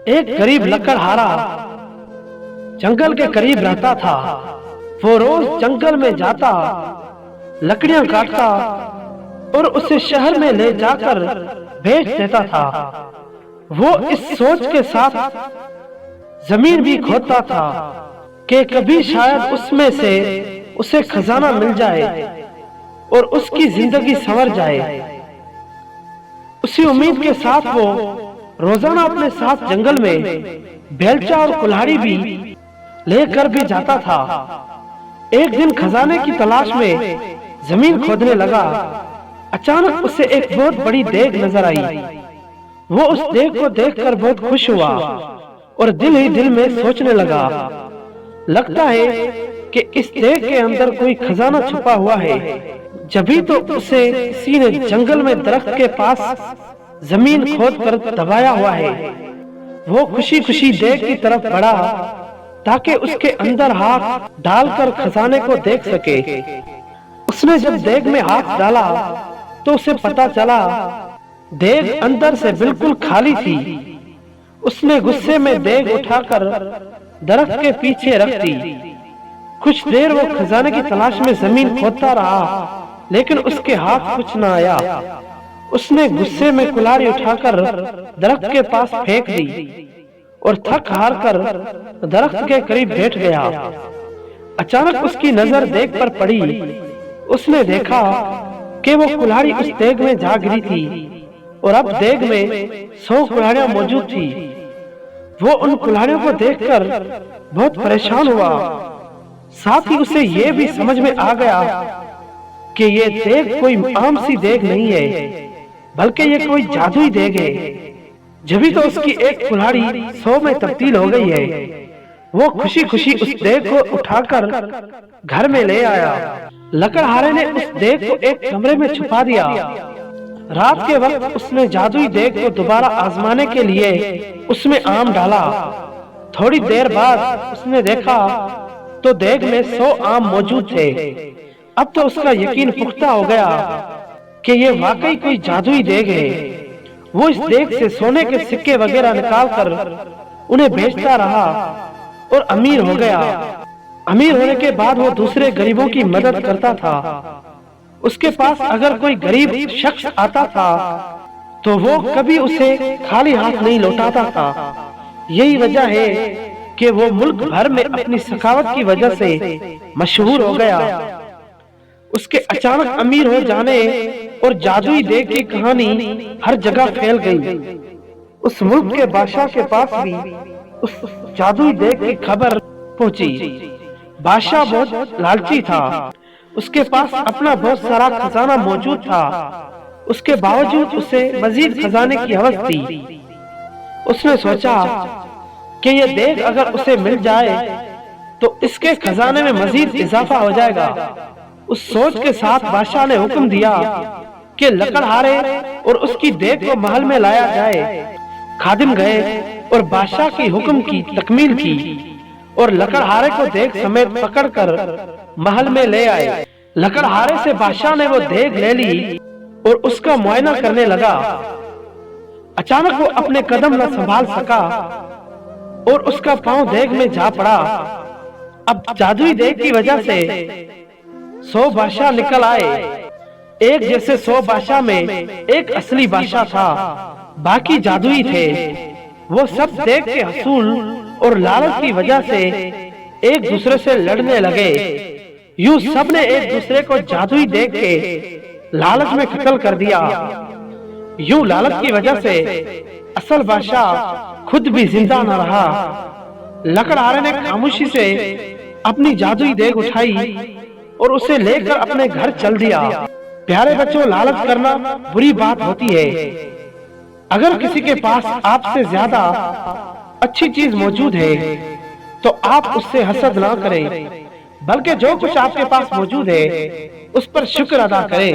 एक गरीब लकड़हारा जंगल के करीब रहता था। वो रोज जंगल में जाता, लकड़ियां काटता और उसे शहर में ले जाकर बेच देता था। वो इस सोच के साथ जमीन भी खोदता था कि कभी शायद उसमें से उसे खजाना मिल जाए और उसकी जिंदगी संवर जाए। उसी उम्मीद के साथ वो रोजाना अपने साथ जंगल में बेलचा और कुल्हाड़ी भी लेकर भी जाता था। एक दिन खजाने की तलाश में जमीन खोदने लगा। अचानक उसे एक बहुत बड़ी देग नजर आई। वो उस देग को देखकर बहुत खुश हुआ और दिल ही दिल में सोचने लगा, लगता है कि इस देग के अंदर कोई खजाना छुपा हुआ है। जभी तो उसे किसी ने जंगल में दरख्त के पास जमीन खोद कर दबाया हुआ है। वो खुशी खुशी देग की तरफ बढ़ा ताकि उसके अंदर हाथ डालकर खजाने को देख सके। उसने जब देग में हाथ डाला तो उसे पता चला देग अंदर से बिल्कुल खाली थी। उसने गुस्से में देग उठाकर दरख्त के पीछे रख दी। कुछ देर वो खजाने की तलाश में जमीन खोदता रहा, लेकिन उसके हाथ कुछ न आया। उसने गुस्से में कुल्हाड़ी उठाकर दरख्त के पास फेंक दी और थक हार कर दरख्त के करीब बैठ गया। अचानक उसकी नजर देग पर पड़ी। उसने देखा कि वो कुल्हाड़ी उस देग में जा गिरी थी और अब देग में 100 कुल्हाड़ियां मौजूद थी। वो उन कुल्हाड़ियों को देखकर बहुत परेशान हुआ। साथ ही उसे ये भी समझ में आ गया कि ये देग कोई आम सी देग नहीं है, बल्कि ये कोई जादुई देग है। जभी तो उसकी एक कुल्हाड़ी 100 में तब्दील हो गई है। वो खुशी खुशी उस देग को उठाकर घर में ले आया। लकड़हारे ने उस देग को एक कमरे में छुपा दिया। रात के वक्त उसने जादुई देग को दोबारा आजमाने के लिए उसमें आम डाला। थोड़ी देर बाद उसने देखा तो देग में 100 आम मौजूद थे। अब तो उसका यकीन पुख्ता हो गया कि ये वाकई कोई जादुई देग है। वो इस देग से सोने के सिक्के वगैरह निकालकर उन्हें बेचता रहा और अमीर हो गया। अमीर होने के बाद वो दूसरे गरीबों की मदद करता था। उसके पास अगर कोई गरीब शख्स आता था तो वो कभी उसे खाली हाथ नहीं लौटाता था। यही वजह है कि वो मुल्क भर में अपनी सखावत की वजह से मशहूर हो गया। उसके अचानक अमीर हो जाने और जादुई देग की कहानी हर जगह फैल गई। उस मुल्क के बादशाह के पास भी उस जादुई देग की खबर पहुंची। बादशाह बहुत लालची था। उसके पास अपना बहुत सारा खजाना मौजूद था। उसके बावजूद उसे मजीद खजाने की हवस थी। उसने सोचा कि यह देग अगर उसे मिल जाए तो इसके खजाने में मजीद इजाफा हो जाएगा। उस सोच के साथ बादशाह ने हुक्म दिया कि लकड़हारे और उसकी देग को महल में लाया जाए। खादिम गए और बादशाह की हुक्म की तकमील की और लकड़हारे को देग समेत पकड़कर महल में ले आए। लकड़हारे से बादशाह ने वो देग ले ली और उसका मुआयना करने लगा। अचानक वो अपने कदम न संभाल सका और उसका पांव देग में जा पड़ा। अब जादुई देग की वजह से 100 बादशाह निकल आए। एक जैसे 100 बादशाह में एक असली बादशाह था, बाकी जादुई थे। वो सब देग के हसूल और लालच की वजह से एक दूसरे से लड़ने लगे। यूं सब ने एक दूसरे को जादुई देग के लालच में कत्ल कर दिया। यूं लालच की वजह से असल बादशाह खुद भी जिंदा न रहा। लकड़हारे ने खामोशी से अपनी जादुई देग उठाई और उसे लेकर अपने घर चल दिया। प्यारे बच्चों, लालच करना बुरी बात होती है। अगर किसी के पास आपसे ज्यादा अच्छी चीज मौजूद है तो आप उससे हसद ना करें, बल्कि जो कुछ आपके पास मौजूद है उस पर शुक्र अदा करें।